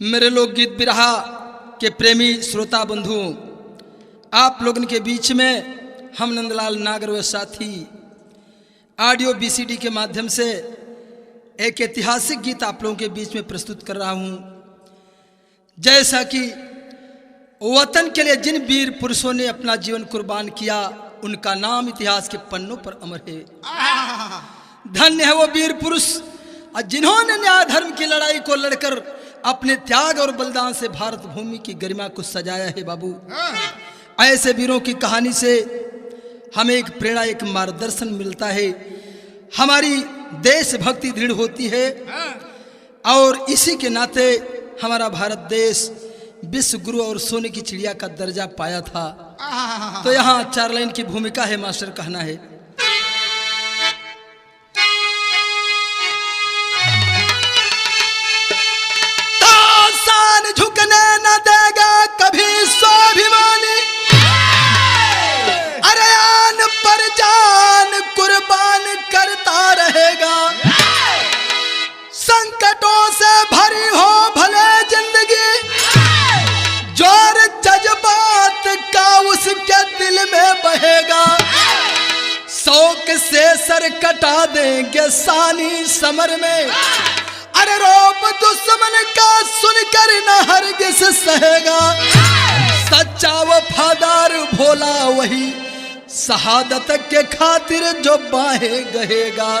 मेरे लोकगीत बिरहा के प्रेमी श्रोता बंधुओं, आप लोगों के बीच में हम नंदलाल नागर व साथी ऑडियो बीसीडी के माध्यम से एक ऐतिहासिक गीत आप लोगों के बीच में प्रस्तुत कर रहा हूं। जैसा कि वतन के लिए जिन वीर पुरुषों ने अपना जीवन कुर्बान किया, उनका नाम इतिहास के पन्नों पर अमर है। धन्य है वो वीर पुरुष जिन्होंने न्याय धर्म की लड़ाई को लड़कर अपने त्याग और बलिदान से भारत भूमि की गरिमा को सजाया है। बाबू, ऐसे वीरों की कहानी से हमें एक प्रेरणा, एक मार्गदर्शन मिलता है। हमारी देशभक्ति दृढ़ होती है और इसी के नाते हमारा भारत देश विश्व गुरु और सोने की चिड़िया का दर्जा पाया था। तो यहाँ 4 लाइन की भूमिका है। मास्टर कहना है, तासान झुकने न देगा कभी स्वाभिमानी, अरे आन पर जान कुर्बान करता रहेगा। संकटों से भरी हो भले जिंदगी, जोर जज्बात का उसके दिल में बहेगा। शौक से सर कटा देंगे सानी समर में, अरे रोब दुश्मन का सुनकर न हरगिज सहेगा। सच्चा वफादार भोला वही शहादत के खातिर जो बाहें गहेगा।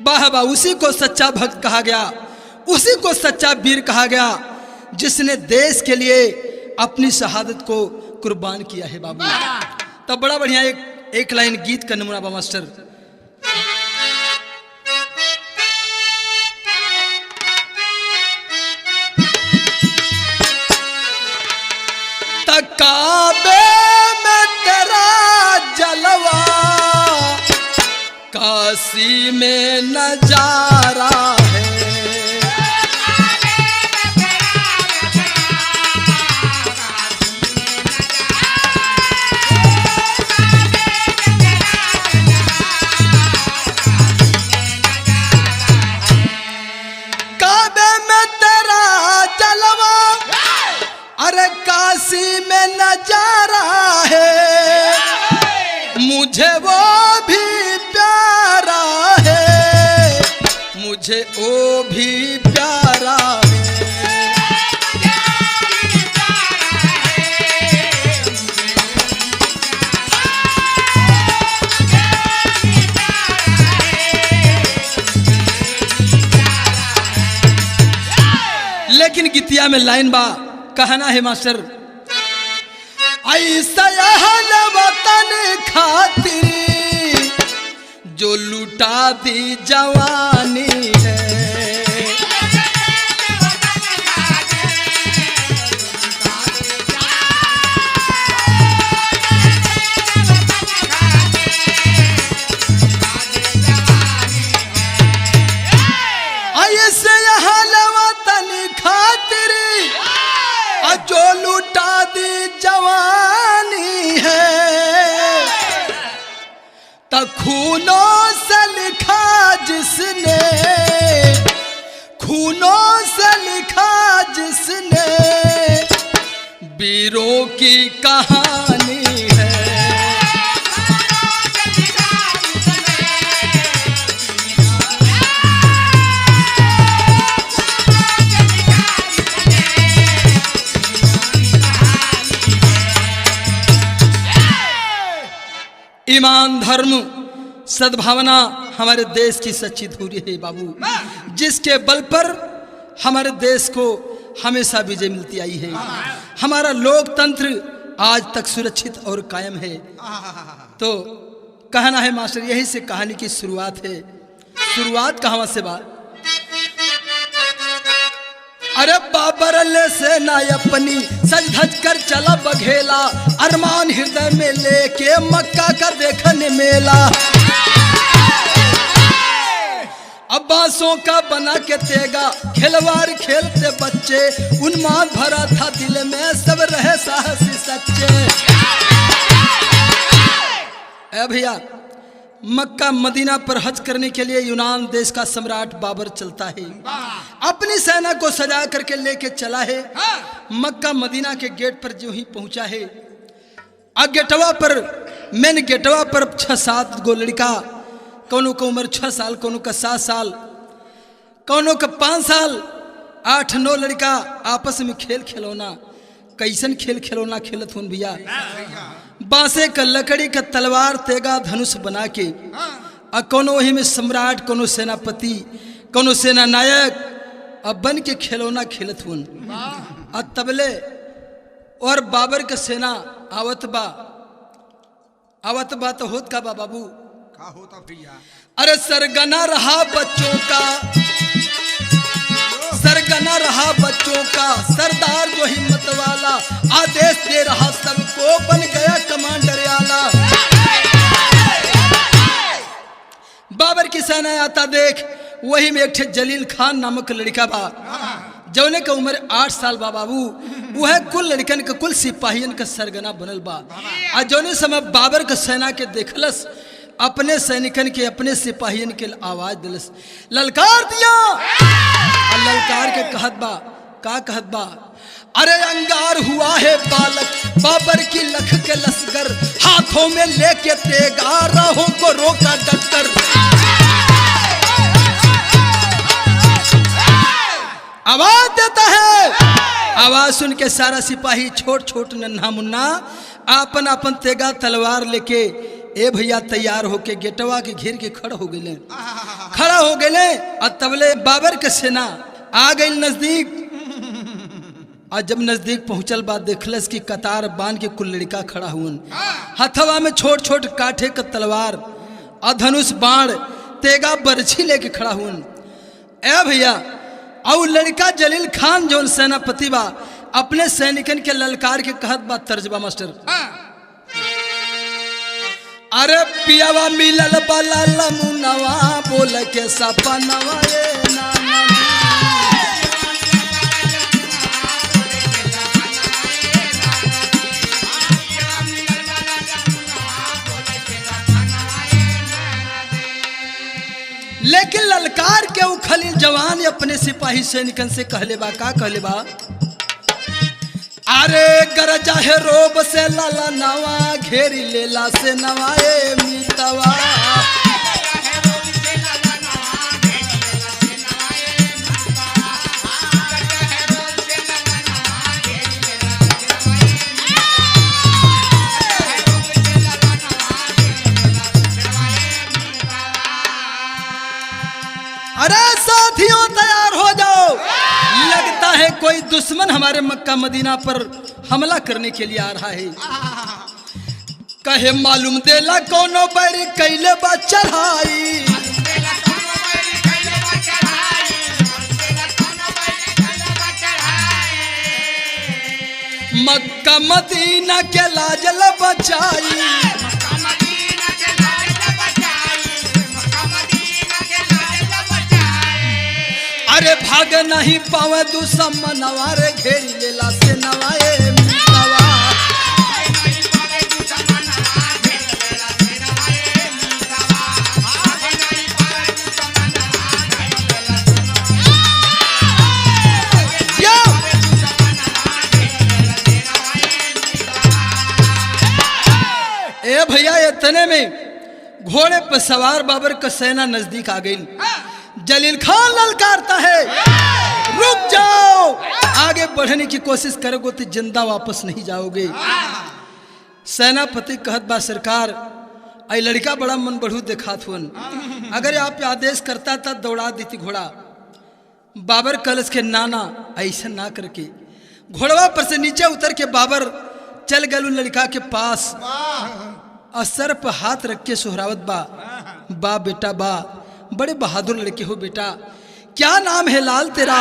वाह वाह, उसी को सच्चा भक्त कहा गया, उसी को सच्चा वीर कहा गया जिसने देश के लिए अपनी शहादत को कुर्बान किया है। बाबू, तब बड़ा बढ़िया एक लाइन गीत का नमूना बा मास्टर। तकाबे में तेरा जलवा, काशी में नजारा है। काबे में तेरा जलवा, अरे काशी में नजारा है। मुझे वो भी प्यारा है, मुझे वो भी प्यारा है। लेकिन गीतिया में लाइन बा, कहना है मास्टर, ऐसा वतन खातिर जो लुटा दी जवानी है। ऐसे वतन खातिर जो लुटा दी जवानी है। खूनों से लिखा जिसने, खूनों से लिखा जिसने वीरों की कहानी है। ईमान, धर्म, सद्भावना हमारे देश की सच्ची धुरी है। बाबू, जिसके बल पर हमारे देश को हमेशा विजय मिलती आई है। हमारा लोकतंत्र आज तक सुरक्षित और कायम है। तो कहना है मास्टर, यही से कहानी की शुरुआत है। शुरुआत कहां से बात, अरे बाबर ले से ना अपनी सज धज कर चला बघेला, अरमान हृदय में लेके मक्का का देखने मेला। अब्बासों का बना के तेगा खिलवाड़ खेलते बच्चे, उन्माद भरा था दिल में सब रहे साहसी सच्चे। मक्का मदीना पर हज करने के लिए यूनान देश का सम्राट बाबर चलता है। अपनी सेना को सजा करके लेके चला है। मक्का मदीना के गेट पर जो ही पहुंचा है, गेटवा पर मैंने गेटवा पर 6-7 गो लड़का, कौनों का उम्र 6 साल, कौनों का 7 साल, कौनों का 5 साल, 8-9 लड़का आपस में खेल खिलौना, कैसन खेल खिलौना खेलत हूँ भैया। बांसे का लकड़ी का तलवार तेगा धनुष बना के कोनो वही में सम्राट, कोनो सेनापति, कोनो सेना नायक अब बन के खिलौना खेलत हूँ। तबले और बाबर का सेना आवत बा तो होत का बा बाबू का होता भैया? अरे सरगना रहा बच्चों का, सरगना रहा बच्चों का, सरदार जो हिम्मत वाला, आदेश दे रहा सबको, बन गया कमांडर आला। बाबर की सेना आता देख, वही में एक जलील खान नामक लड़का बा, जौने का उम्र 8 साल बा बाबू। वह कुल लड़कन का, कुल सिपाहियन का सरगना बनल बा। आ जौने समय बाबर का सेना के देखलस, अपने सैनिकन के, अपने सिपाहियन के आवाज दिलस, ललकार दिया। ललकार के कहत बा, का कहत बा? अरे अंगार हुआ है बालक, बाबर की लख के लश्कर, हाथों में लेके तेगा, राहों को रोका डटकर। आवाज देता है। आवाज सुन के सारा सिपाही, छोट छोट नन्हा मुन्ना, आपन आपन तेगा तलवार लेके ए भैया तैयार होके गेटवा के घेर के खड़ा हो गए। और तबले बाबर के सेना आ गई नजदीक। और जब नजदीक पहुंचल बात देखलस कि कतार बांध के कुल लड़का खड़ा हुन, हथवा में छोट छोट काठे का तलवार और धनुष बाण तेगा बरछी लेके खड़ा हुन। ए भैया, और लड़का जलील खान जो सेनापति बा, अपने सैनिकन के ललकार के कहत बा, तर्जबा मास्टर। अरे पियावा मिलल बाला लमुनवा, बोल के सपनवा ए नाना। लेकिन ललकार के उ खलील जवान अपने सिपाही सैनिकन से कहले बा, का कहले बा? अरे गरजा है रोब से लाला नवा, घेरी लेला से नवाए मीतवा। अरे साथियों तैयार हो जाओ, लगता है कोई दुश्मन हमारे मक्का मदीना पर हमला करने के लिए आ रहा है। कहे मालूम देला कोनो बैर कैले बा चढ़ाई, मक्का मदीना के लाजल बचाई। अरे भाग नहीं पावे दुश्मन नवारे, घेरी लेला से नवाए मीतवा। ए भैया, इतने में घोड़े पर सवार बाबर का सेना नजदीक आ गई। जलील खान ललकारता है, रुक जाओ, आगे बढ़ने की कोशिश करोगे तो जिंदा वापस नहीं जाओगे। सेनापति कहत बा, सरकार आई लड़का बड़ा मन बढ़ू देखात हुन, अगर आप आदेश करता था दौड़ा देती घोड़ा। बाबर कलश के नाना ऐसा ना करके घोड़वा पर से नीचे उतर के बाबर चल गए लड़का के पास, और सर पर हाथ रख के सोहरावत बा, बा बेटा बा, बड़े बहादुर लड़के हो बेटा, क्या नाम है लाल तेरा,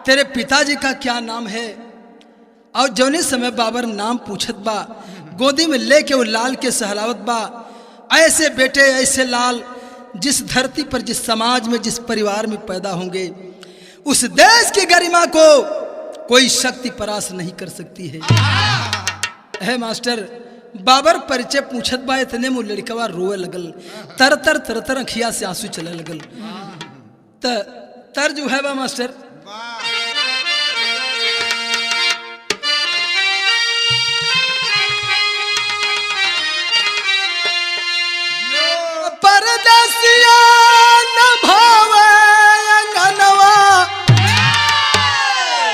तेरे पिताजी का क्या नाम है? और जौने समय बाबर नाम पूछत बा, गोदी में लेके वो लाल के सहलावत बा। ऐसे बेटे ऐसे लाल जिस धरती पर, जिस समाज में, जिस परिवार में पैदा होंगे, उस देश की गरिमा को कोई शक्ति परास्त नहीं कर सकती है। मास्टर, बाबर परिचय पूछत बा, इतने में लड़कवा रोए लगल, तर तर तर तर अखिया से आंसू चले लगल। तर जो है बा मास्टर, परदेसिया न भावे अंगनवा,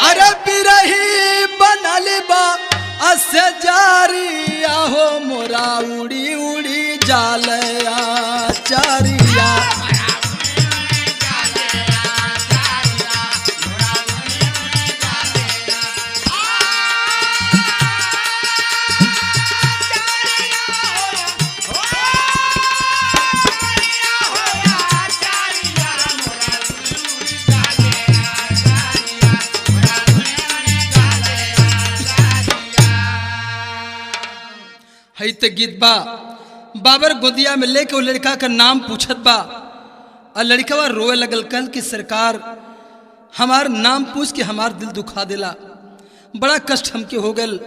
अरे बिरही बनल बा असे जारी, आहो मोरा उड़ी उड़ी जालया चारिया। हई तो गीत बा, बाबर गोदिया में लेके वो लड़का का नाम पूछत बा, और लड़कवा रोए लगल, कल की सरकार हमार नाम पूछ के हमार दिल दुखा देला, बड़ा कष्ट हमके हो गल।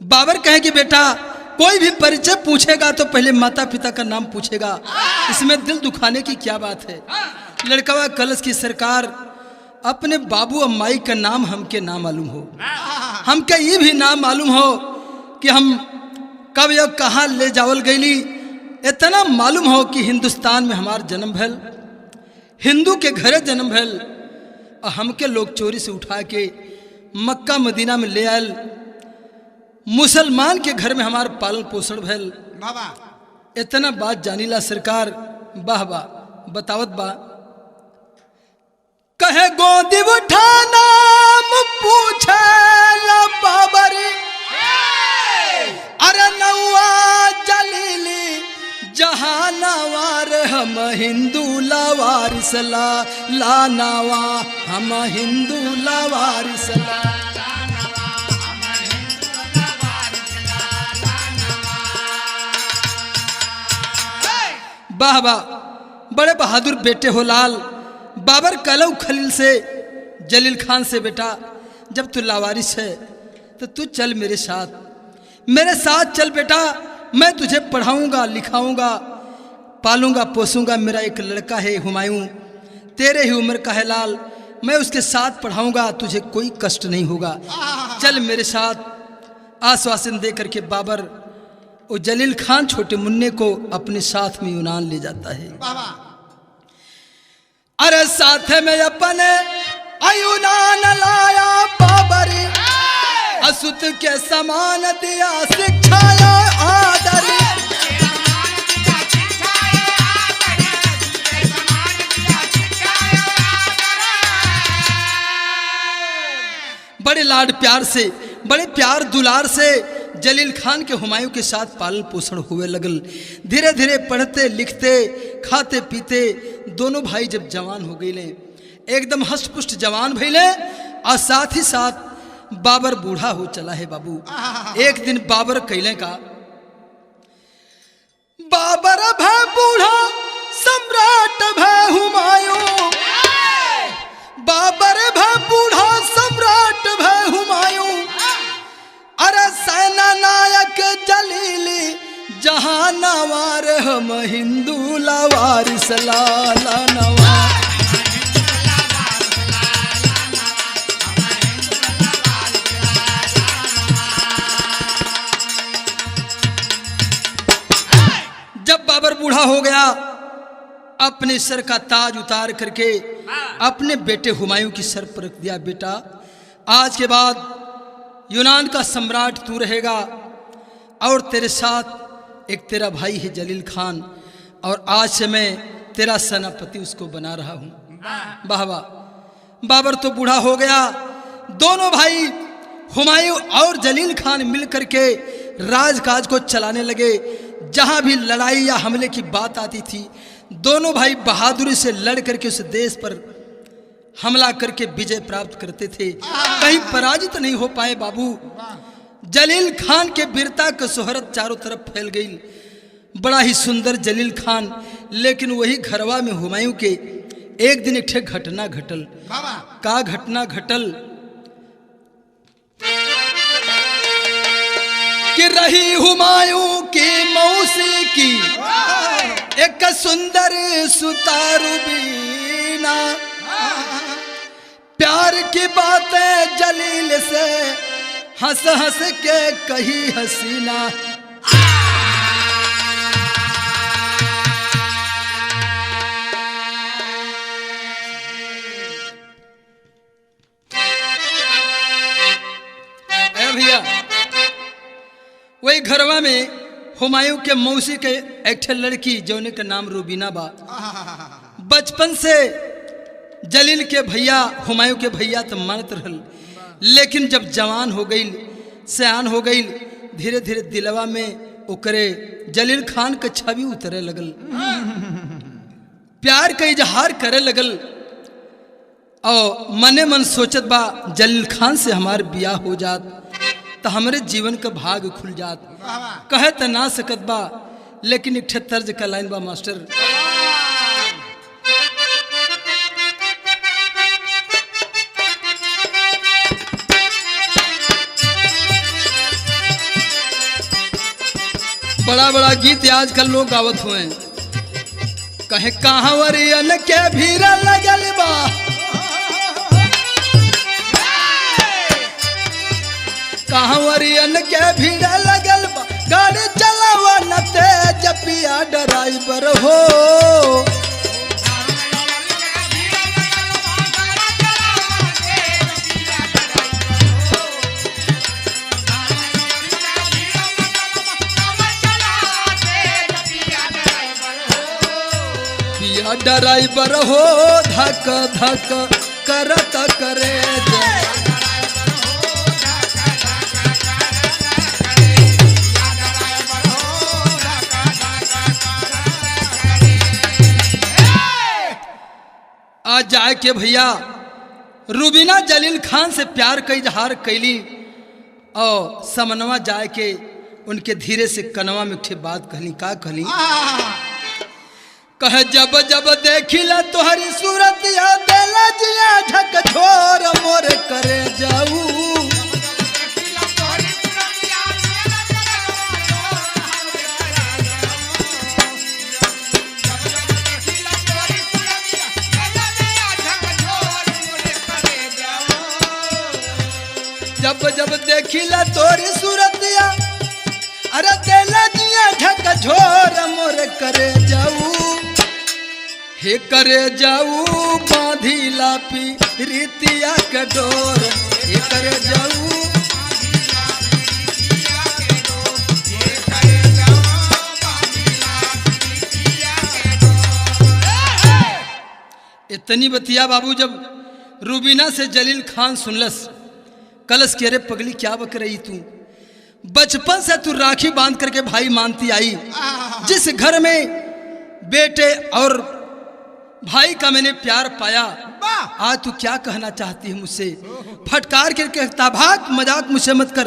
बाबर कहे कि बेटा कोई भी परिचय पूछेगा तो पहले माता पिता का नाम पूछेगा, इसमें दिल दुखाने की क्या बात है। लड़कवा कलश की सरकार अपने बाबू और माई का नाम हमके ना मालूम हो, हमके ये भी ना मालूम हो कि हम कब या कहाँ ले जावल गईली। इतना मालूम हो कि हिंदुस्तान में हमार जन्म भल, हिंदू के घरे जन्म भल, और हमके लोग चोरी से उठा के मक्का मदीना में ले आयल, मुसलमान के घर में हमार पालन पोषण भल। इतना बात जानीला सरकार, वाह वाह बतावत बा, कहे गोदी उठा नाम पूछे बाबरी, अरे नौआ जलीली जहानावार, हम हिंदू लवारिस ला नावा, हम हिंदू लवारिस ला। वाह वाह, बड़े बहादुर बेटे हो लाल। बाबर कलऊ खलील से, जलील खान से, बेटा जब तू लावारिस है तो तू चल मेरे साथ, मेरे साथ चल बेटा, मैं तुझे पढ़ाऊंगा लिखाऊंगा पालूंगा पोसूंगा। मेरा एक लड़का है हुमायूं, तेरे ही उम्र का है लाल, मैं उसके साथ पढ़ाऊंगा, तुझे कोई कष्ट नहीं होगा, चल मेरे साथ। आश्वासन दे करके बाबर वो जलील खान छोटे मुन्ने को अपने साथ में यूनान ले जाता है। अरे साथ में अपने यूनान लाया बाबर, असुत के समान दिया शिक्षाया आदर। बड़े लाड प्यार से, बड़े प्यार दुलार से जलील खान के हुमायूं के साथ पालन पोषण हुए लगल। धीरे धीरे पढ़ते लिखते खाते पीते दोनों भाई जब जवान हो गए, एकदम हष्टपुष्ट जवान भइले, और साथ ही साथ बाबर बूढ़ा हो चला है बाबू। एक दिन बाबर कहले का, बाबर भय बूढ़ा सम्राट भय हुमायूं, बाबर भय बूढ़ा सम्राट भय हुमायूं, अरे सेना नायक जलीली जहानावार, हम हिंदू लवारिस ला नवा। जब बाबर बूढ़ा हो गया, अपने सर का ताज उतार करके अपने बेटे हुमायूं की सर पर रख दिया, बेटा आज के बाद यूनान का सम्राट तू रहेगा, और तेरे साथ एक तेरा भाई है जलील खान, और आज से मैं तेरा सेनापति उसको बना रहा हूं। वाह वाह, बाबर तो बूढ़ा हो गया, दोनों भाई हुमायूं और जलील खान मिलकर के राजकाज को चलाने लगे। जहां भी लड़ाई या हमले की बात आती थी, दोनों भाई बहादुरी से लड़ करके उस देश पर हमला करके विजय प्राप्त करते थे, कहीं पराजित नहीं हो पाए बाबू। जलील खान के वीरता का शोहरत चारों तरफ फैल गई, बड़ा ही सुंदर जलील खान। लेकिन वही घरवा में हुमायूं के एक दिन एक घटना घटल। का घटना घटल कि रही हुमायूं की मौसी की एक सुंदर सुतारू बीना, प्यार की बातें जलील से हंस हंस के कही हसीना। भैया वही घरवा में हुमायूं के मौसी के एक लड़की जौने का नाम रूबीना बा। बचपन से जलील के भैया हुमायूं के भैया तो मानत रहल, लेकिन जब जवान हो गई सयान हो गई धीरे धीरे दिलवा में ओकरे जलील खान के छवि उतरे लगल, प्यार का इजहार करे लगल और मने मन सोचत बा जलील खान से हमार बियाह हो जात तो हमारे जीवन का भाग खुल जात। कहे तो ना सकत बा, लेकिन एक तर्ज का लाइन बा मास्टर। बड़ा बड़ा गीत आजकल लोग गावत हुए, कहे कहावरियन के भीड़ लगल बा, कहावरियन के भीड़ लगल बा, गाड़ी चलावा न तेज पिया ड्राइवर हो। पिया ड्राइवर हो धक धक करत करे आज जाए के भैया रूबीना जलील खान से प्यार का इजहार कैली और समनवा जाए के उनके धीरे से कनवा में उठे बात कहली। का कहली? कहे जब जब देखिला तोहरी सूरत या देला जिया झक झोर मोर करे जाऊ। जब जब देखिला तोरी सूरतिया अरे देला जिया झक झोर मोर करे जाऊ। हे करे जाऊ बांधिला पीरितिया के डोर, हे करे जाऊ इतनी बतिया बाबू जब रूबीना से जलील खान सुनलस, कलश के रे पगली क्या बक रही तू, बचपन से तू राखी बांध करके भाई मानती आई, जिस घर में बेटे और भाई का मैंने प्यार पाया, आज तू क्या कहना चाहती है मुझसे? फटकार करके ताभाक मजाक मुझसे मत कर।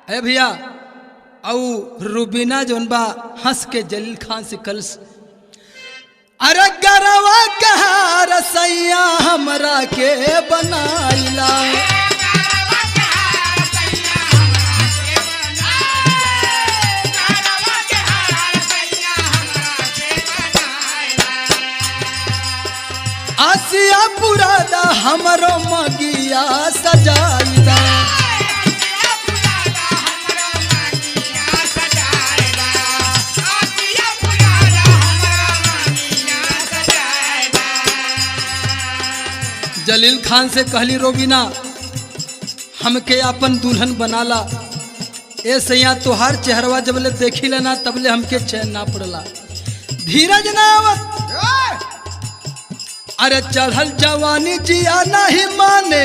अरे भैया औ रूबीना जोन बा हंस के जलील खान से कलश, अरे गरवा कहा रसैया हमरा के बनाइला, आसिया पुरादा हमरो मगिया सजाइदा, जलील खान से कहली रूबीना हमके अपन दुल्हन बनाला, ए सैया तोहार चेहरवा जब ले देखी लेना तबले हमके चैन ना पड़ला। धीरज नावत अरे चढ़ल जवानी जिया नहीं माने,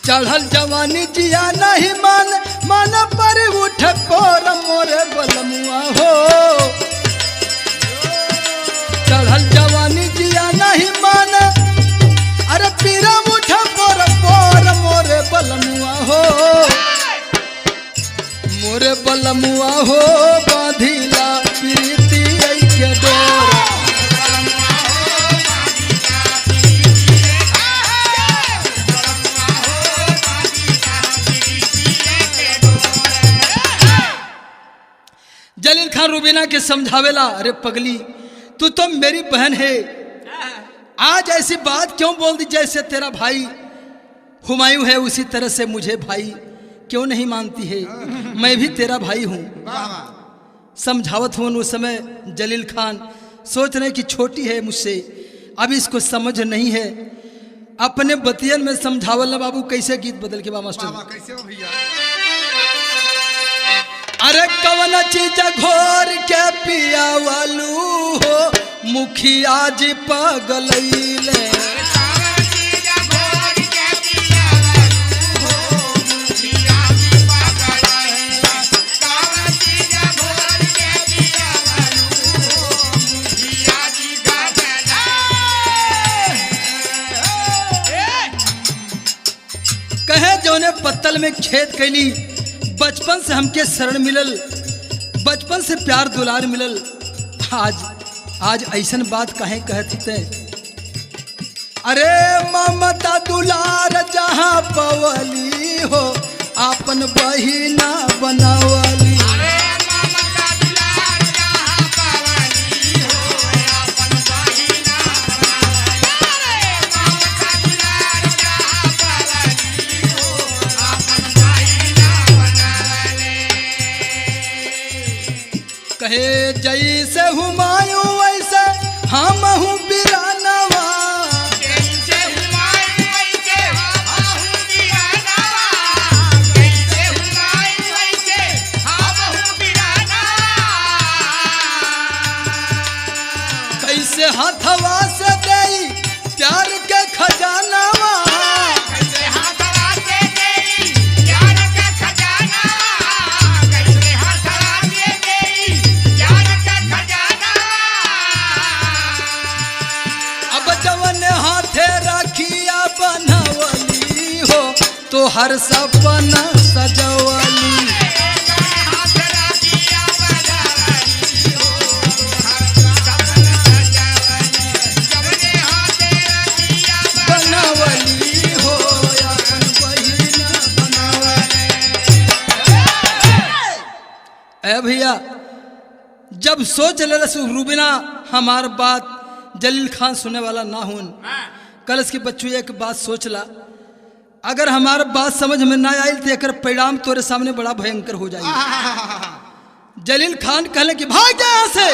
चढ़ल जवानी जिया नहीं माने, माना पर उठ पोर मोरे बलमुआ हो। चढ़ल जवानी जिया नहीं माने, अरे पीरा उठ पोर पोर मोरे बलमुआ हो, मोरे बलमुआ हो बांधिला प्रीति के डोर। यहाँ रूबीना के समझावेला, अरे पगली तू तो मेरी बहन है, आज ऐसी बात क्यों बोल दी? जैसे तेरा भाई हुमायूं है उसी तरह से मुझे भाई क्यों नहीं मानती है? मैं भी तेरा भाई हूँ। समझावत हूँ उस समय जलील खान सोच रहे कि छोटी है मुझसे, अभी इसको समझ नहीं है। अपने बतियन में समझावल ना बाबू। कैसे गीत बदल के बा मास्टर? कैसे हो भैया? अरे कवन चीज घोर के पिया वालू हो, मुखिया जी पगलैले। कहे जौने पत्तल में खेत कैली, बचपन से हमके शरण मिलल, बचपन से प्यार दुलार मिलल, आज ऐसन बात कहे कहती ते? अरे ममता दुलार जहाँ पवली हो, आपन बहिना बनावली। कहे जैसे हुमायूं वैसे हम हूँ बिरानवा। कैसे हुमायूं वैसे हम हूँ बिरानवा, कैसे हुमायूं वैसे हम हूँ बिरानवा। कैसे हथवा से देई प्यार के खजानवा, कैसे हाथवा से देई प्यार का खजाना, कैसे हाथवा से देई प्यार का खजाना। अब जवन हाथे राखिया बनवली हो, तो हर सपना सजवली। हाथ राखिया बजावली हो, सपन सजावली। सबने हाथ राखिया बनवली हो, अपन बहिना बनवली। ए भैया, जब सोच ले रूबीना हमार बात जलील खान सुनने वाला ना हुन, कल इसके बच्चों एक बात सोचला, अगर हमारा बात समझ में ना आई तो एक परिणाम तोरे सामने बड़ा भयंकर हो जाएगा। जलील खान कहले कि भाग जा यहाँ से।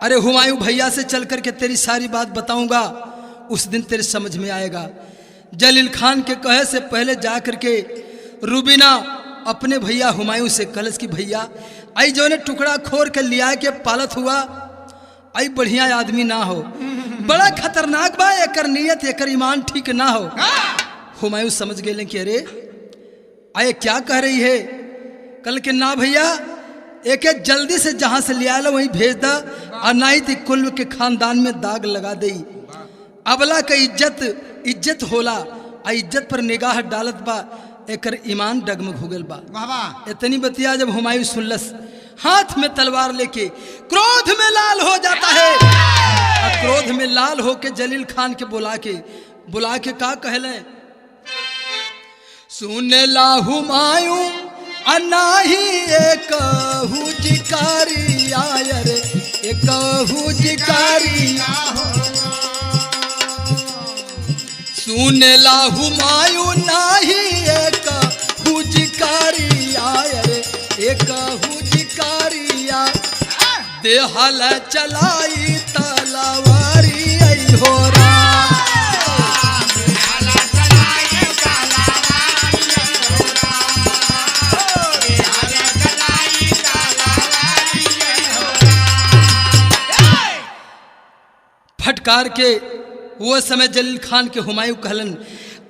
अरे हुमायूं भैया से चल करके तेरी सारी बात बताऊंगा, उस दिन तेरे समझ में आएगा। जलील खान के कहे से पहले जा करके रूबीना अपने भैया हुमायूं से कलश की भैया आई जो ने टुकड़ा खोर के लिया के पालत हुआ, आई बढ़िया आदमी ना हो, बड़ा खतरनाक बा, एकर नियत एकर ईमान ठीक ना हो। हुमायूं समझ गए कि अरे आए क्या कह रही है? कल के ना भैया, एक जल्दी से जहां से लिया लो वहीं भेज दा, और ना ही कुल के खानदान में दाग लगा दे। अबला का इज्जत होला, आ इज्जत पर निगाह डालत बा, एकर ईमान डगमग हो गल बा। इतनी बतिया जब हुमायूं सुनलस, हाथ में तलवार लेके क्रोध में लाल हो जाता है। और क्रोध में लाल होके जलील खान के बुला के का कहले? सुने ला हुमायूं अनाही एक हुजिकारी आय रे, एक हुजिकारी। सुने ला हुमायूं नाही एक हुजिकारी आय रे, एक हुजिकारिया। देहल चलाई तलवारी आई हो रा, फटकार के वो समय जलील खान के हुमायूं कहलन,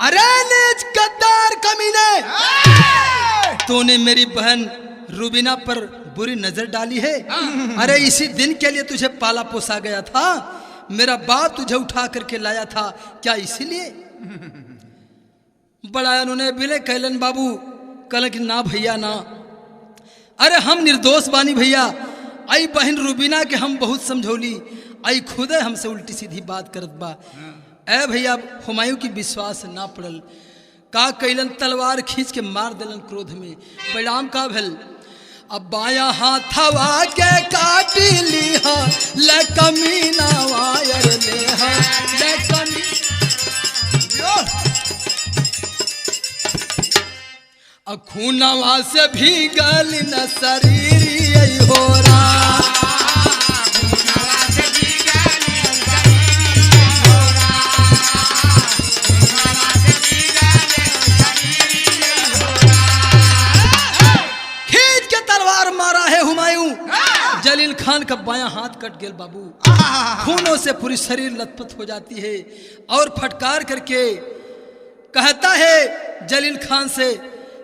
अरे नीच गद्दार कमीने, तूने मेरी बहन रूबीना पर बुरी नजर डाली है। अरे इसी दिन के लिए तुझे पाला पोसा गया था, मेरा बाप तुझे उठा करके लाया था, क्या इसीलिए? बड़ा उन्होंने बिले कहलन बाबू, कहलन कि ना भैया ना, अरे हम निर्दोष बानी भैया। आई बहन रूबीना के हम बहुत समझौली, आई खुदे हमसे उल्टी सीधी बात करत बा। ए भैया, हुमायूं की विश्वास ना पड़ल, का कैलन? तलवार खींच के मार दिलन क्रोध में। परिणाम का भेल? अब बाया हाथवा के काटी लीहा ले कमीना वायर लेहा ले कमी खूनवा से भीगल न शरीर हो खींच के तलवार मारा है हुमायूं। जलील खान का बायां हाथ कट गया बाबू, खूनों से पूरी शरीर लथपथ हो जाती है और फटकार करके कहता है जलील खान से,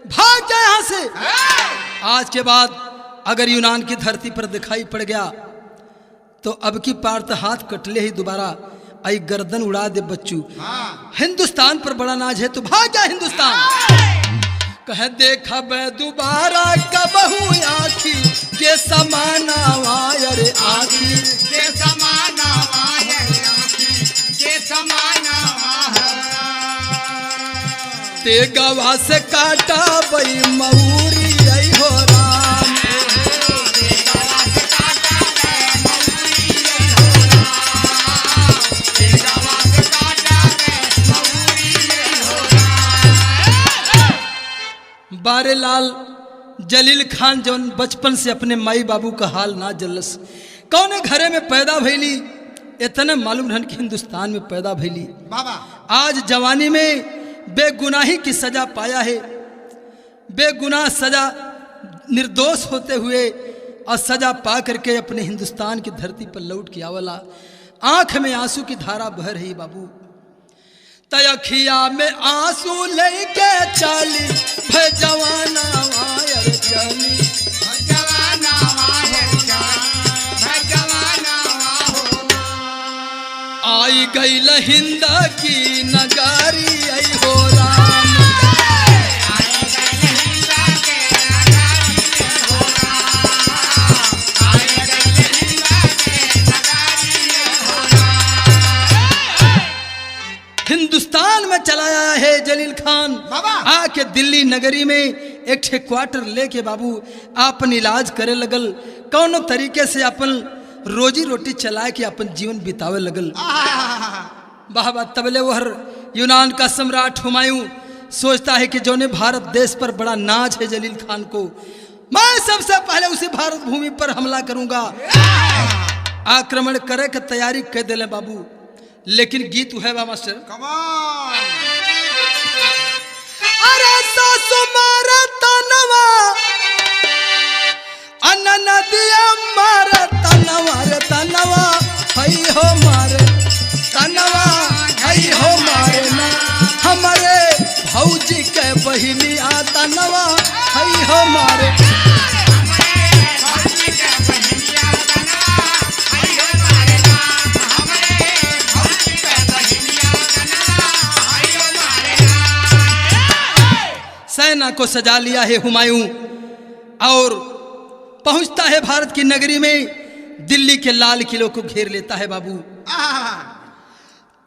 भाग जा यहां से। आज के बाद अगर यूनान की धरती पर दिखाई पड़ गया तो अब की पार तो हाथ कटले ही दोबारा आई गर्दन उड़ा दे बच्चू। हिंदुस्तान पर बड़ा नाज है तो भाग जा हिंदुस्तान। कह देखा मैं दोबारा कबहू आखी के समाना वायर आखी के समाना वायर आखी के समाना ते गवा से काटा बई मऊरी आई हो राम। बारेलाल जलील खान जौन बचपन से अपने माई बाबू का हाल ना जलस, कौने घरे में पैदा भैली इतने मालूम रहन कि हिंदुस्तान में पैदा भैली। बाबा आज जवानी में बेगुनाही की सजा पाया है, बेगुनाह सजा निर्दोष होते हुए और सजा पा करके अपने हिंदुस्तान की धरती पर लौट के आवला। आंख में आंसू की धारा बह रही बाबू, तयखिया में आंसू लेके चली भजवाना वायर चली भजवाना वायर भजवाना आई गई हिंद की नगारी आई हो राम। हिंदुस्तान में चलाया है जलील खान। आके दिल्ली नगरी में एक ठे क्वार्टर लेके बाबू अपन इलाज करे लगल, कौनो तरीके से अपन रोजी रोटी चला के अपन जीवन बितावे लगल। वाह वाह। तबले वह यूनान का सम्राट हुमायूं सोचता है कि जो ने भारत देश पर बड़ा नाज है जलील खान को, मैं सबसे पहले उसी भारत भूमि पर हमला करूंगा। आक्रमण करे की तैयारी कर दिले बाबू, लेकिन गीत है बा मास्टर। कमान अरे सासु मारा तनवा अनन दिया मारा तनवा रे तनवा हई हो मारे तनवा हई हो मारे ना हमारे भौजी के बहिनी आ तनवा हई हो मारे। सेना को सजा लिया है हुमायूं और पहुंचता है भारत की नगरी में, दिल्ली के लाल किले को घेर लेता है बाबू।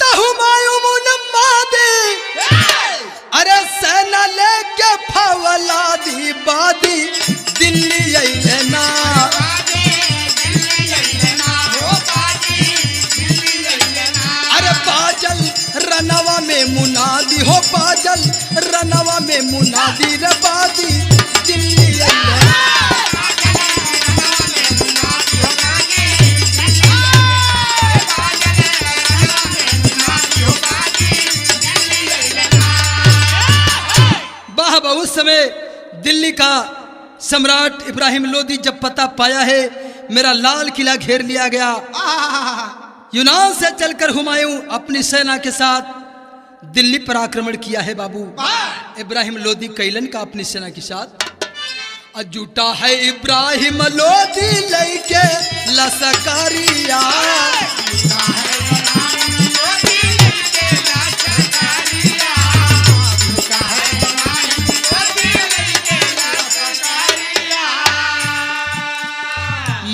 हुमायूं मुनम्मा दे अरे सेना लेके फवला दी बादी दिल्ली अइले ना। अरे बाजल रनवा में मुनादी हो, बाजल रनवा में मुनादी रे बादी दिल्ली अइले। उस समय दिल्ली का सम्राट इब्राहिम लोदी जब पता पाया है मेरा लाल किला घेर लिया गया, यूनान से चलकर हुमायूं अपनी सेना के साथ दिल्ली पर आक्रमण किया है बाबू। इब्राहिम लोदी कैलन का अपनी सेना के साथ जुटा है इब्राहिम लोदी लेके लसकारिया।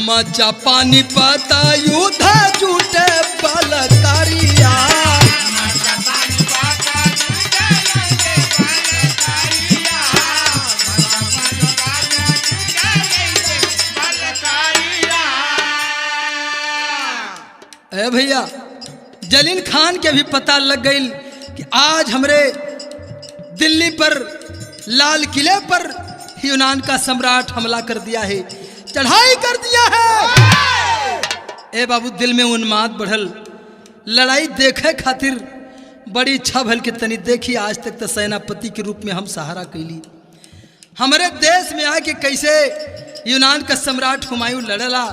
मचा पानी पता युद्ध जुटे बलकारिया। भैया जलील खान के भी पता लग गई कि आज हमरे दिल्ली पर लाल किले पर यूनान का सम्राट हमला कर दिया है, चढ़ाई कर दिया है। ए बाबू दिल में उन्माद बढ़ल, लड़ाई देखे खातिर बड़ी इच्छा भल के तनी देखी। आज तक तो सेनापति के रूप में हम सहारा कैली, हमारे देश में आके कैसे यूनान का सम्राट हुमायूं लड़ला,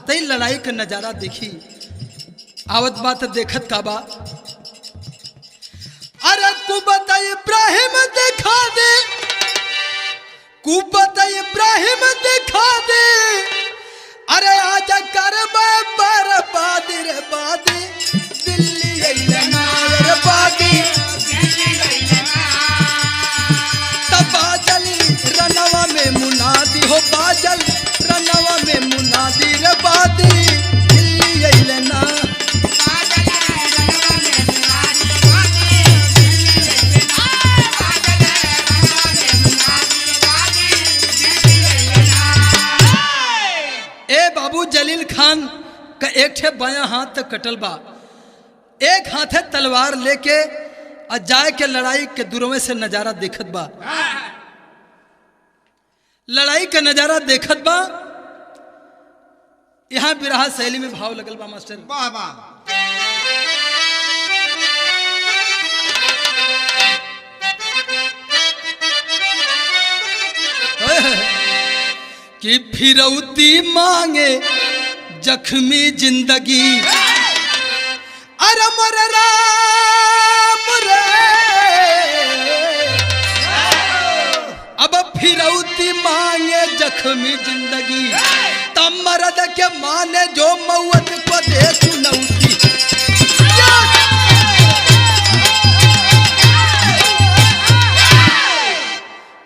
तई लड़ाई का नजारा देखी। आवत बात देखत का बा, अरे कुबत इब्राहिम दिखा दे, कुबत इब्राहिम दिखा दे, अरे आजा कर बर्बादी रे बादी, दिल्ली अइलना रे बादी, तब बाजली रनवा में मुनादी हो, बाजल रनवा में मुनादी रे बादी, दिल्ली अइलना। जलील खान का एक ठे बायां हाथ तक कटल बा, एक हाथ है तलवार लेके और जाए के लड़ाई के दूरवे से नजारा देखत बा, लड़ाई का नजारा देखत बा। यहाँ बिरहा शैली में भाव लगल बा मास्टर, वाह वाह। कि फिरौती मांगे जख्मी जिंदगी, अरे मोर राम रे, अब फिरौती मांगे जख्मी जिंदगी, तब मर्द के माने जो मौत को दे चुनौती।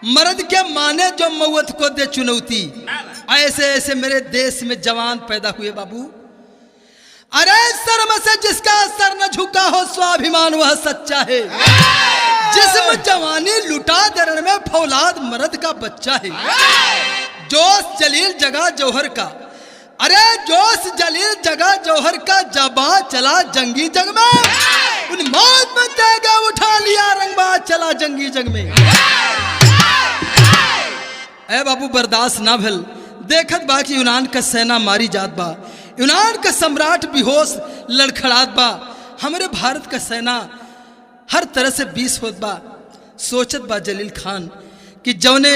मर्द के माने जो मौत को दे चुनौती। ऐसे ऐसे मेरे देश में जवान पैदा हुए बाबू, अरे शर्म से जिसका सर न झुका हो, स्वाभिमान वह सच्चा है, जिस्म जवानी लुटा दरण में फौलाद मर्द का बच्चा है। जोश जलील जगह जौहर का, अरे जोश जलील जगह जौहर का, जबा चला जंगी जग में, उन मौत में तेगा उठा लिया, रंगबाज चला जंगी जग में। ए बाबू बर्दाश्त ना भल, देखत बा कि यूनान का सेना मारी जात बा, यूनान का सम्राट बेहोश लड़खड़ात बा, हमारे भारत का सेना हर तरह से बीस होत बा। सोचत बा जलील खान कि जौने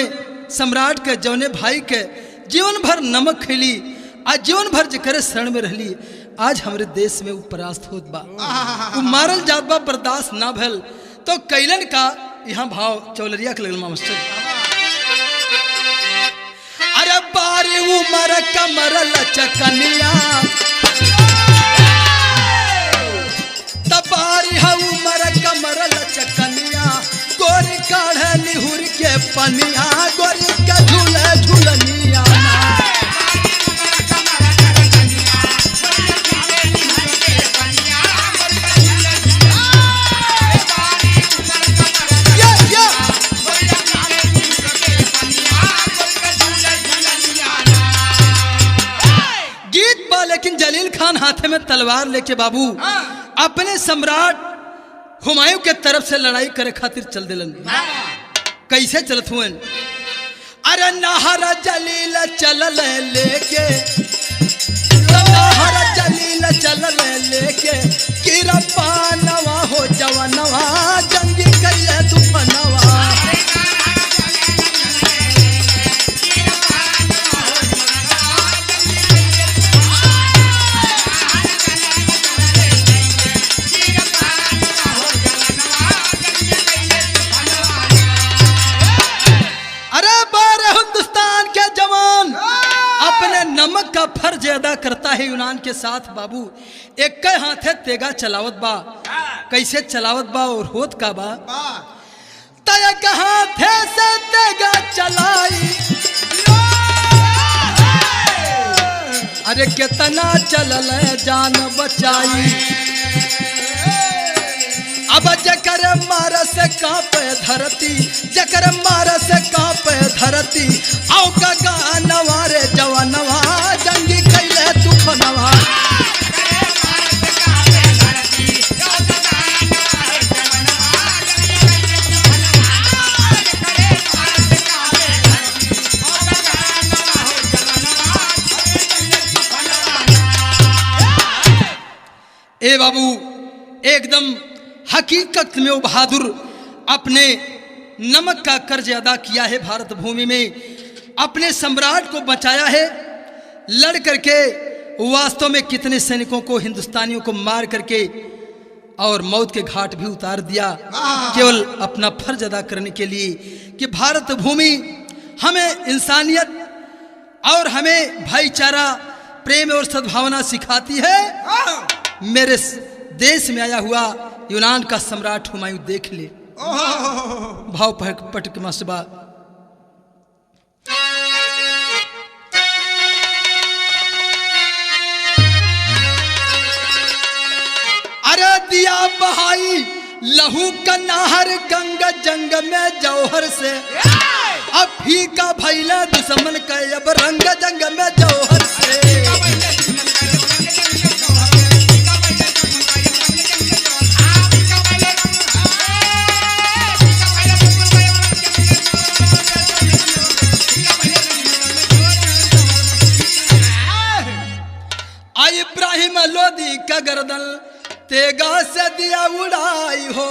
सम्राट के जौने भाई के जीवन भर नमक खैली, आज जीवन भर जकरे शरण में रहली, आज हमारे देश में परास्त होत बा, वो मारल जात बा। बर्दाश्त ना भल तो कैलन का यहाँ भाव चौलरिया के लगल मास्टर, अरे बारी उमर कमर लचकनिया, तबारी है उमर कमर लचकनिया, गोरी काढ़े निहुर के पनिया, गोरी का झूले झूलनिया। लेकिन जलील खान हाथे में तलवार लेके बाबू अपने सम्राट हुमायूं के तरफ से लड़ाई करे खातिर चल दिलन। कैसे चलत हुए, अरे नहर जलील चलल लेके, नहर जलील चलल लेके, किरपा नवा हो जवनवा, जंगी कैले तूफनवा। नमक का फर्ज अदा करता है यूनान के साथ बाबू, एक हाथ है तेगा चलावत बा। कैसे चलावत बा और होत का बा, तय हाथ से तेगा चलाई, अरे कितना चलल जान बचाई, अब जकर मार से कांपे धरती, जकर मार से कांपे धरती, आओ का गानवा रे जवानवा, जंगी कैले तूफानवा। ए बाबू, एकदम हकीकत में वो बहादुर अपने नमक का कर्ज अदा किया है। भारत भूमि में अपने सम्राट को बचाया है। लड़ करके वास्तव में कितने सैनिकों को, हिंदुस्तानियों को मार करके और मौत के घाट भी उतार दिया, केवल अपना फर्ज अदा करने के लिए कि भारत भूमि हमें इंसानियत और हमें भाईचारा, प्रेम और सद्भावना सिखाती है। मेरे देश में आया हुआ यूनान का सम्राट हुमायूं देख ले। भाव पट के मसबा। अरे दिया बहाई लहू का नाहर, गंगा जंग में जौहर से, अब फीका भैला दुश्मन का अब रंग जंग में जौहर से। इब्राहिम लोदी का गर्दन तेगा से दिया उड़ाई हो,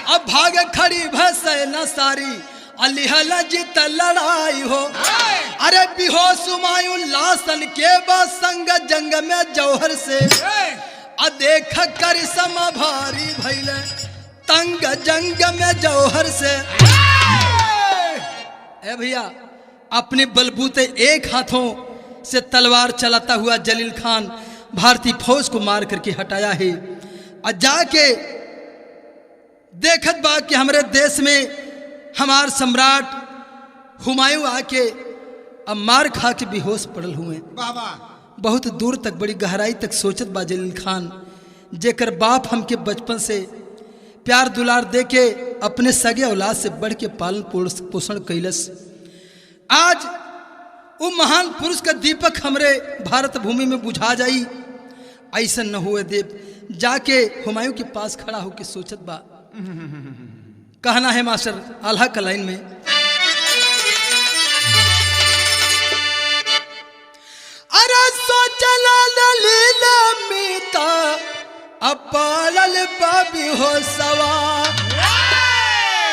अब भाग खड़ी भस न सारी अलीहल जीत लड़ाई हो। अरे बेहोश हुमायूं लासन के बाद संग जंग में जौहर से, देख कर समा भारी भैले तंग जंग में जौहर से। ए भैया, अपने बलबूते एक हाथों से तलवार चलाता हुआ जलील खान भारतीय फौज को मार करके हटाया है। और जाके देखत बा कि हमारे देश में हमार सम्राट हुमायूं आके अब मार खा के बेहोश पड़ल हुए। बहुत दूर तक, बड़ी गहराई तक सोचत बा जलील खान, जेकर बाप हमके बचपन से प्यार दुलार दे के अपने सगे औलाद से बढ़ के पालन पोषण कैलस। आज वो महान पुरुष का दीपक हमरे भारत भूमि में बुझा जाई, ऐसा न हुए देव। जाके हुमायूं के पास खड़ा होके सोचत बा। कहना है मास्टर आल्हा का लाइन में, अरे सोचला ललीला मीता अपालल बाबी हो सवा,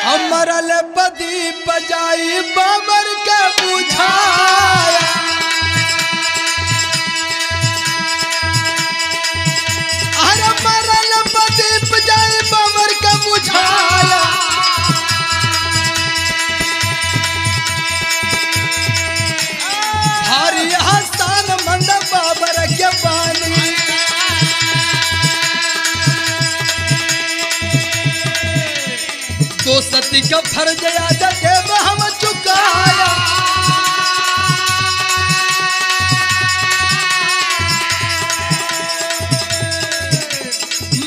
अमरल बदी बजाई बाबर के बुझाया। अरे मरल बदी बजाई बाबर के बुझाया। भारी हसान मंद बाबर के बानी, तो सती का फर्ज याद देव हम चुकाया।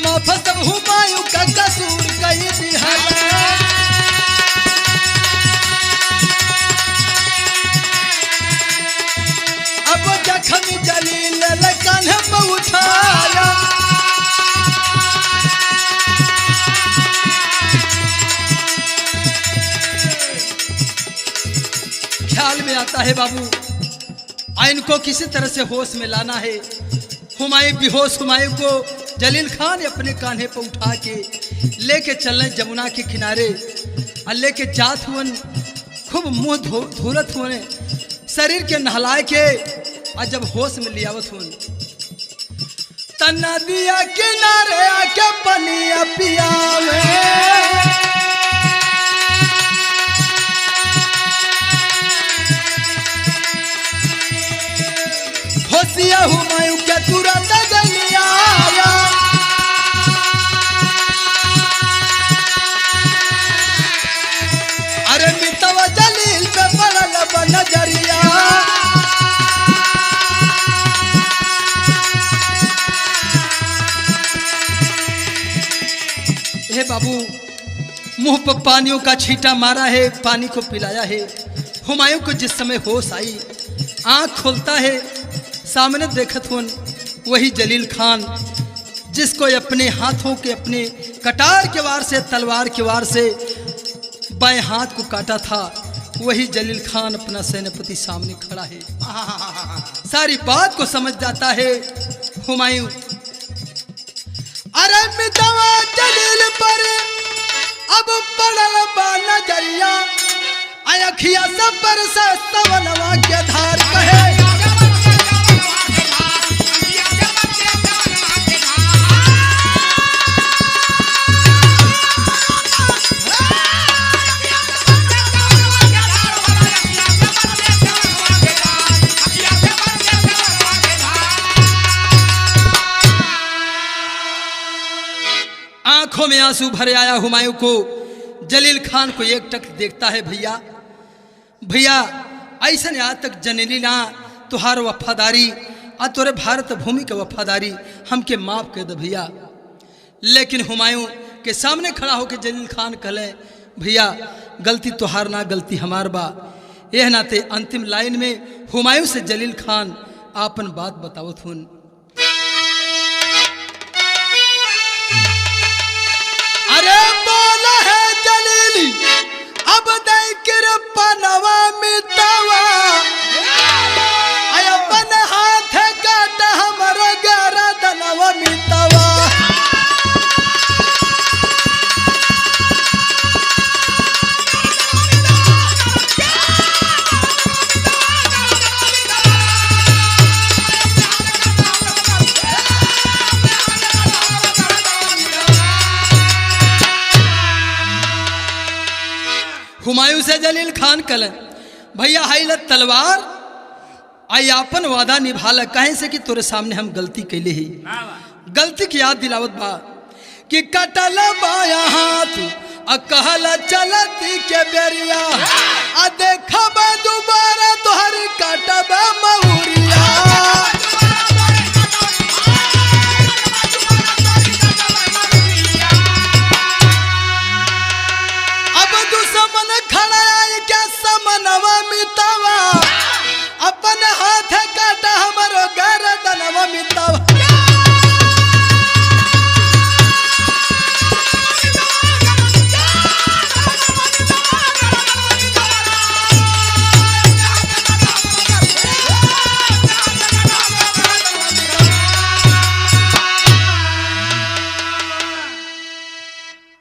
माफ सब हुमायूं का कसूर कई दिहाया। अब जखम जलील कान्हे में उठाया। ख्याल में आता है बाबू, इनको किसी तरह से होश में लाना है। हुमायूं बेहोश हुमायूं को जलील खान अपने कान्हे पर उठा के लेके चलने जमुना के किनारे और लेके जात हुए, खूब मुंह धोलत हुए, शरीर के नहलाए के, और जब होश में लियावत हुए तना दिया किनारे आके पनिया पियावे। होशिया हुमायूं के तुरंत गलिया। अरे मितवा जलील पे पड़ल बा नजरिया। हे बाबू, मुंह पर पानियों का छींटा मारा है, पानी को पिलाया है। हुमायूं को जिस समय होश आई, आंख खोलता है, सामने देखत हुन वही जलील खान जिसको अपने हाथों के, अपने कटार के वार से, तलवार के वार से बाएं हाथ को काटा था। वही जलील खान अपना सेनापति सामने खड़ा है। सारी बात को समझ जाता है हुमायूं। मितवा जलील पर अब पड़ल बा नजरिया अखिया सब पर सवनवा के धार कहे आंखों में आंसू भरे आया हुमायूं को जलील खान को एक टक देखता है। भैया भैया ऐसा आज तक जनली ना तुहार वफादारी आ तोरे भारत भूमि के वफादारी हमके माफ कर दे भैया। लेकिन हुमायूं के सामने खड़ा होकर जलील खान कहले भैया गलती तुहार ना गलती हमार बा। यह नाते अंतिम लाइन में हुमायूं से जलील खान आपन बात बतावत हुन। अरे बोला है जलीली अब दैकिर पनवा मितवा अपन हाथ काट हमर गरदनवा मितवा। हुमायूं से जलील खान कल भैया हाइल तलवार आई आपन वादा निभाला कहे से कि तोरे सामने हम गलती कैले ही गलती की याद दिलावत बा कि कटल बाया हाथ आ कहला चलती के बेरिया आ देखब दोबारा तोहर कटब महुरिया। समनवा मितवा अपन हाथ काटा हमरो गरदनवा मितवा।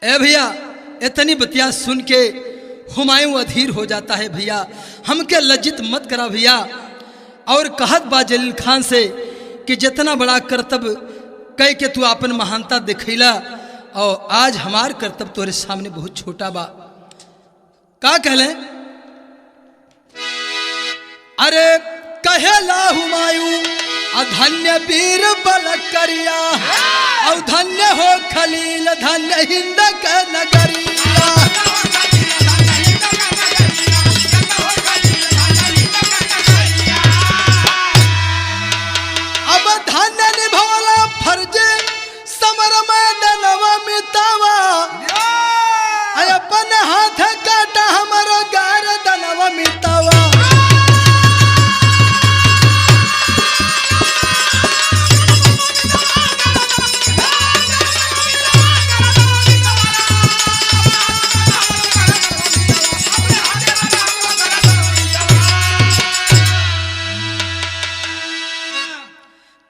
ए भैया इतनी बतिया सुन के हुमायूं अधीर हो जाता है। भैया हमके लज्जित मत करा भैया। और कहत बा जलील खान से कि जितना बड़ा कर्तव्य कह के तू अपन महानता दिखैला और आज हमार कर्तव्य तोरे सामने बहुत छोटा बा। का कहले अरे कहेला हुमायूं अधन्य वीर बल करिया और धन्य हो खलील धन्य हिंद के नगरिया। धन्य निभवला फर्ज समर मैदानवा मितवा अपन हाथ काटा हमरो गरदनवा मितवा।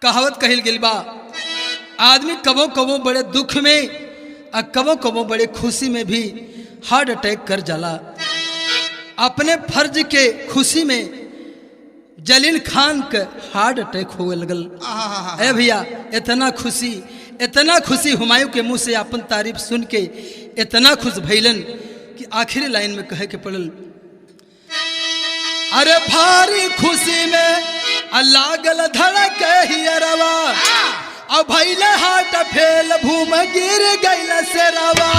कहावत कहिल गेल बा आदमी कबो कबो बड़े दुख में और कबो कबो बड़े खुशी में भी हार्ट अटैक कर जाला। अपने फर्ज के खुशी में जलील खान के हार्ट अटैक होवे लगल। ए भैया इतना खुशी हुमायूं के मुंह से अपन तारीफ सुन के इतना खुश भइलन कि आखिरी लाइन में कहे के पड़ल अरे भारी खुशी में लागल धड़क हियरवा अब भैले हाट फेल भूम गिर गइल से रवा।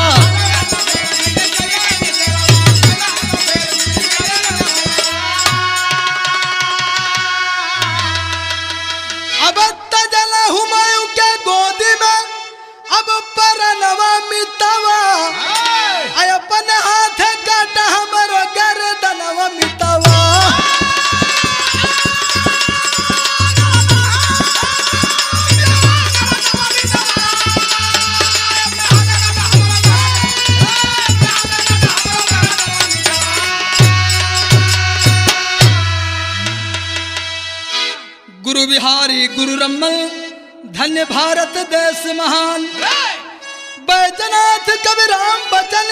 अब तजल हुमायूं के गोदी में अब परनवा मितवा अपन हाथ काटा हमरो गरदनवा मितवा। गुरु बिहारी गुरु रमन धन्य भारत देश महान बैजनाथ कबीराम बचन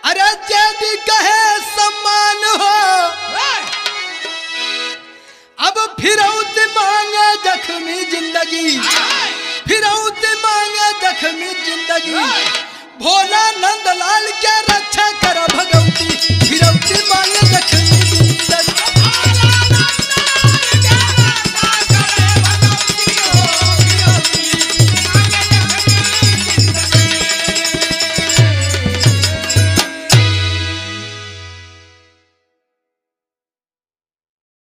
अरे जेदी कहे सम्मान हो। अब फिरौत मांगे जख्मी जिंदगी, फिरौत मांगे जख्मी जिंदगी। भोला नंदलाल